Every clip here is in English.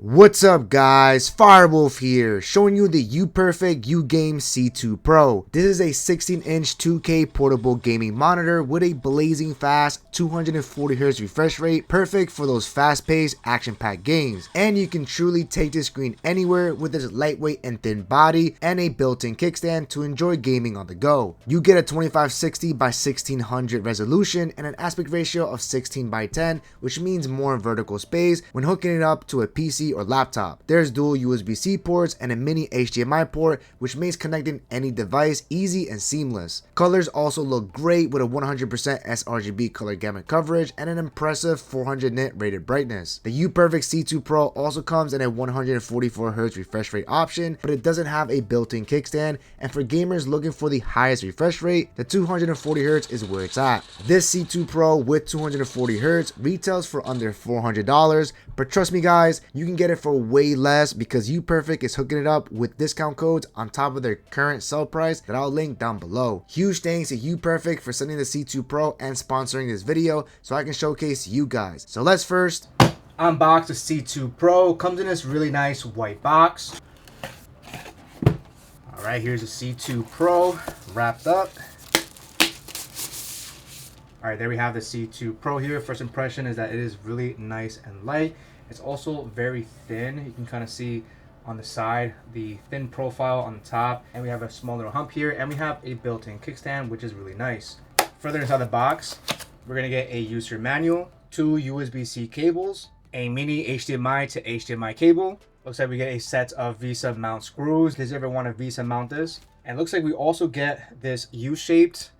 What's up guys, Firewolf here, showing you the UPERFECT UGame C2 Pro. This is a 16-inch 2K portable gaming monitor with a blazing fast 240Hz refresh rate, perfect for those fast-paced, action-packed games. And you can truly take this screen anywhere with its lightweight and thin body and a built-in kickstand to enjoy gaming on the go. You get a 2560 by 1600 resolution and an aspect ratio of 16 by 10, which means more vertical space when hooking it up to a PC or laptop. There's dual USB-C ports and a Mini-HDMI port, which makes connecting any device easy and seamless. Colors also look great with a 100% sRGB color gamut coverage and an impressive 400 nit rated brightness. The UPERFECT C2 Pro also comes in a 144Hz refresh rate option, but it doesn't have a built-in kickstand, and for gamers looking for the highest refresh rate, the 240Hz is where it's at. This C2 Pro with 240Hz retails for under $400, but trust me guys, you can get it for way less because UPERFECT is hooking it up with discount codes on top of their current sell price that I'll link down below. Huge thanks to UPERFECT for sending the C2 Pro and sponsoring this video so I can showcase you guys. So let's first unbox the C2 Pro. Comes in this really nice white box. Alright, here's the C2 Pro wrapped up. Alright, there we have the C2 Pro here. First impression is that it is really nice and light. It's also very thin. You can kind of see on the side the thin profile on the top, and we have a small little hump here, and we have a built-in kickstand, which is really nice. Further inside the box, we're gonna get a user manual, 2 USB-C cables, a mini HDMI to HDMI cable. Looks like we get a set of VESA mount screws. Does you ever want to VESA mount this? And looks like we also get this U-shaped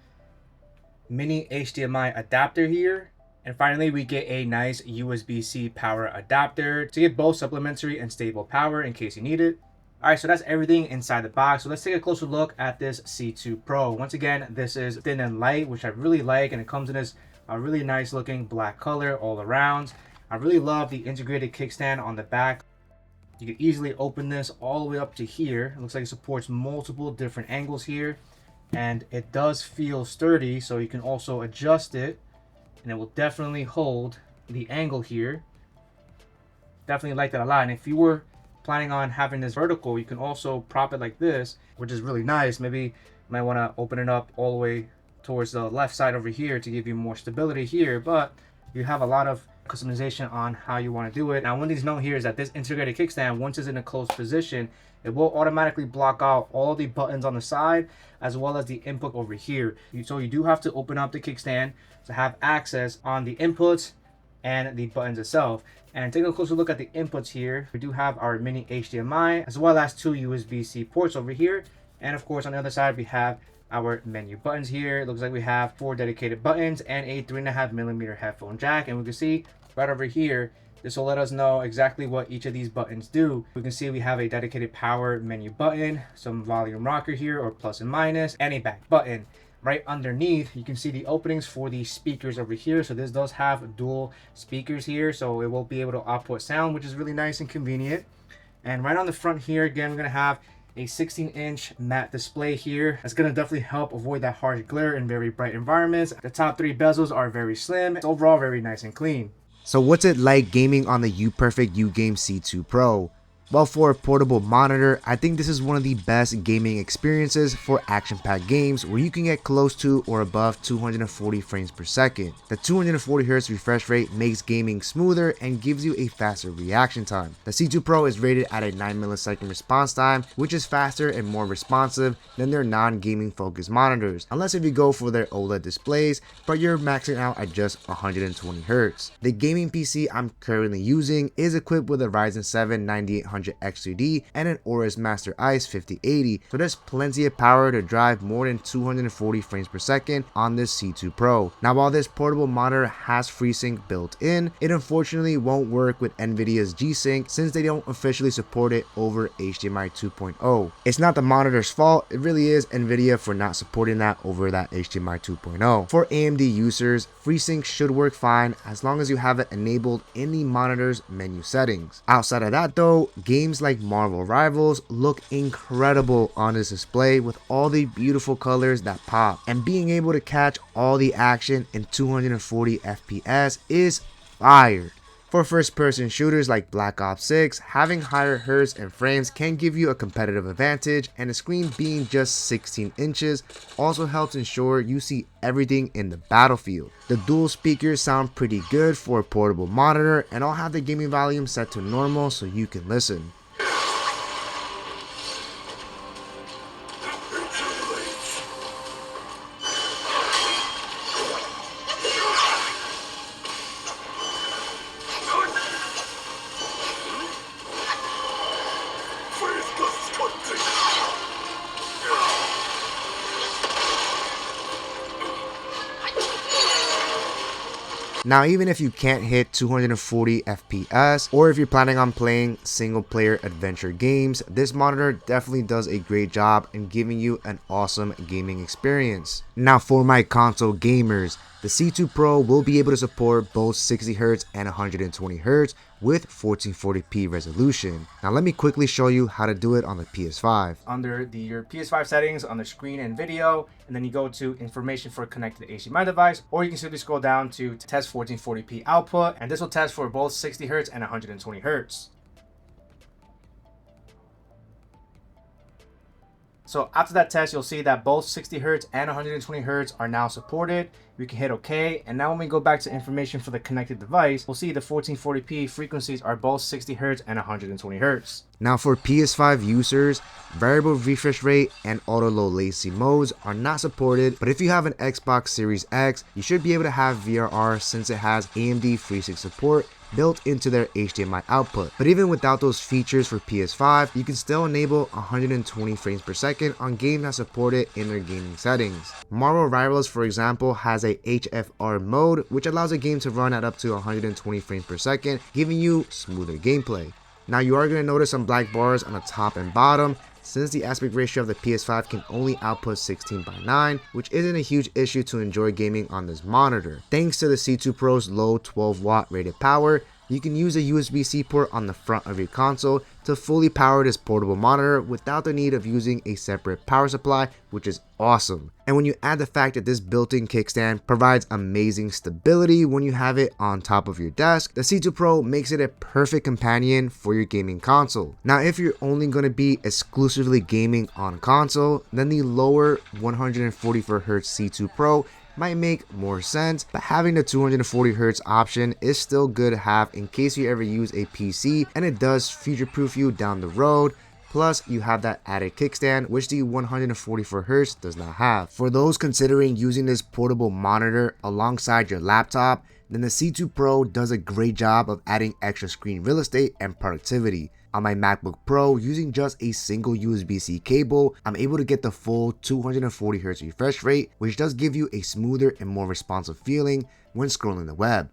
mini HDMI adapter here. And finally, we get a nice USB-C power adapter to get both supplementary and stable power in case you need it. Alright, so that's everything inside the box. So let's take a closer look at this C2 Pro. Once again, this is thin and light, which I really like, and it comes in this really nice looking black color all around. I really love the integrated kickstand on the back. You can easily open this all the way up to here. It looks like it supports multiple different angles here, and it does feel sturdy, so you can also adjust it, and it will definitely hold the angle here. Definitely like that a lot. And if you were planning on having this vertical, you can also prop it like this, which is really nice. Maybe you might want to open it up all the way towards the left side over here to give you more stability here, but you have a lot of customization on how you want to do it. Now, one of these note here is that this integrated kickstand, once it's in a closed position, it will automatically block out all the buttons on the side as well as the input over here. So you do have to open up the kickstand to have access on the inputs and the buttons itself. And taking a closer look at the inputs here, we do have our mini HDMI as well as 2 USB-C ports over here. And of course, on the other side, we have our menu buttons here. It looks like we have 4 dedicated buttons and a 3.5mm headphone jack. And we can see right over here, this will let us know exactly what each of these buttons do. We can see we have a dedicated power menu button, some volume rocker here, or plus and minus, and a back button. Right underneath, you can see the openings for the speakers over here. So this does have dual speakers here, so it will be able to output sound, which is really nice and convenient. And right on the front here, again, we're gonna have a 16-inch matte display here. That's gonna definitely help avoid that harsh glare in very bright environments. The top 3 bezels are very slim. It's overall very nice and clean. So what's it like gaming on the UPERFECT UGame C2 Pro? Well, for a portable monitor, I think this is one of the best gaming experiences for action-packed games where you can get close to or above 240 frames per second. The 240Hz refresh rate makes gaming smoother and gives you a faster reaction time. The C2 Pro is rated at a 9ms response time, which is faster and more responsive than their non-gaming focused monitors, unless if you go for their OLED displays, but you're maxing out at just 120Hz. The gaming PC I'm currently using is equipped with a Ryzen 7 9800 X3D and an Aorus Master Ice 5080, so there's plenty of power to drive more than 240 frames per second on this C2 Pro. Now, while this portable monitor has FreeSync built in, it unfortunately won't work with Nvidia's G-Sync since they don't officially support it over HDMI 2.0. It's not the monitor's fault, it really is Nvidia for not supporting that over that HDMI 2.0. For AMD users, FreeSync should work fine as long as you have it enabled in the monitor's menu settings. Outside of that though, games like Marvel Rivals look incredible on this display with all the beautiful colors that pop, and being able to catch all the action in 240 FPS is fire. For first-person shooters like Black Ops 6, having higher hertz and frames can give you a competitive advantage, and the screen being just 16 inches also helps ensure you see everything in the battlefield. The dual speakers sound pretty good for a portable monitor, and I'll have the gaming volume set to normal so you can listen. Now, even if you can't hit 240 FPS, or if you're planning on playing single player adventure games, this monitor definitely does a great job in giving you an awesome gaming experience. Now, for my console gamers, the C2 Pro will be able to support both 60Hz and 120Hz with 1440p resolution. Now let me quickly show you how to do it on the PS5. Under your PS5 settings on the screen and video, and then you go to information for connected HDMI device, or you can simply scroll down to test 1440p output, and this will test for both 60Hz and 120Hz. So after that test, you'll see that both 60Hz and 120Hz are now supported. We can hit OK, and now when we go back to information for the connected device, we'll see the 1440p frequencies are both 60Hz and 120Hz. Now for PS5 users, variable refresh rate and auto low latency modes are not supported, but if you have an Xbox Series X, you should be able to have VRR since it has AMD FreeSync support built into their HDMI output. But even without those features for PS5, you can still enable 120 frames per second on games that support it in their gaming settings. Marvel Rivals, for example, has a HFR mode, which allows a game to run at up to 120 frames per second, giving you smoother gameplay. Now you are going to notice some black bars on the top and bottom, since the aspect ratio of the PS5 can only output 16:9, which isn't a huge issue to enjoy gaming on this monitor. Thanks to the C2 Pro's low 12 watt rated power, you can use a USB-C port on the front of your console to fully power this portable monitor without the need of using a separate power supply, which is awesome. And when you add the fact that this built-in kickstand provides amazing stability when you have it on top of your desk, the C2 Pro makes it a perfect companion for your gaming console. Now, if you're only going to be exclusively gaming on console, then the lower 144Hz C2 Pro might make more sense, but having the 240Hz option is still good to have in case you ever use a PC, and it does future-proof you down the road. Plus, you have that added kickstand, which the 144Hz does not have. For those considering using this portable monitor alongside your laptop, then the C2 Pro does a great job of adding extra screen real estate and productivity. On my MacBook Pro, using just a single USB-C cable, I'm able to get the full 240Hz refresh rate, which does give you a smoother and more responsive feeling when scrolling the web.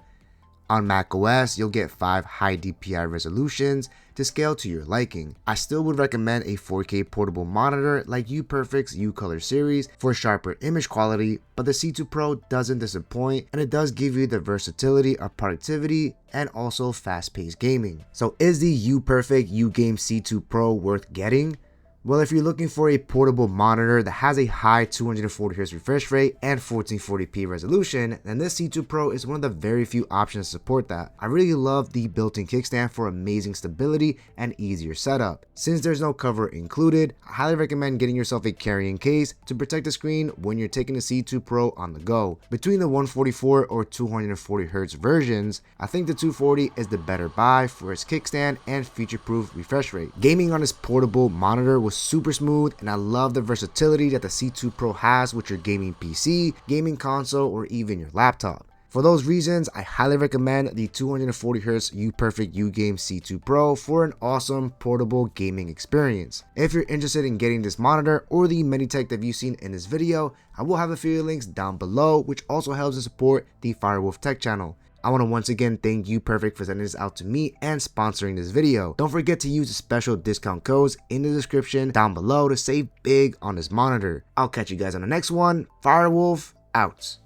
On macOS, you'll get 5 high DPI resolutions to scale to your liking. I still would recommend a 4K portable monitor like UPERFECT's U-Color series for sharper image quality, but the C2 Pro doesn't disappoint, and it does give you the versatility of productivity and also fast-paced gaming. So is the UPERFECT UGame C2 Pro worth getting? Well, if you're looking for a portable monitor that has a high 240Hz refresh rate and 1440p resolution, then this C2 Pro is one of the very few options to support that. I really love the built-in kickstand for amazing stability and easier setup. Since there's no cover included, I highly recommend getting yourself a carrying case to protect the screen when you're taking the C2 Pro on the go. Between the 144 or 240Hz versions, I think the 240 is the better buy for its kickstand and feature-proof refresh rate. Gaming on this portable monitor was super smooth, and I love the versatility that the C2 Pro has with your gaming PC, gaming console, or even your laptop. For those reasons, I highly recommend the 240Hz UPERFECT UGame C2 Pro for an awesome portable gaming experience. If you're interested in getting this monitor or the many tech that you've seen in this video, I will have affiliate links down below, which also helps to support the Firewolf Tech channel. I want to once again thank UPERFECT for sending this out to me and sponsoring this video. Don't forget to use the special discount codes in the description down below to save big on this monitor. I'll catch you guys on the next one. Firewolf out.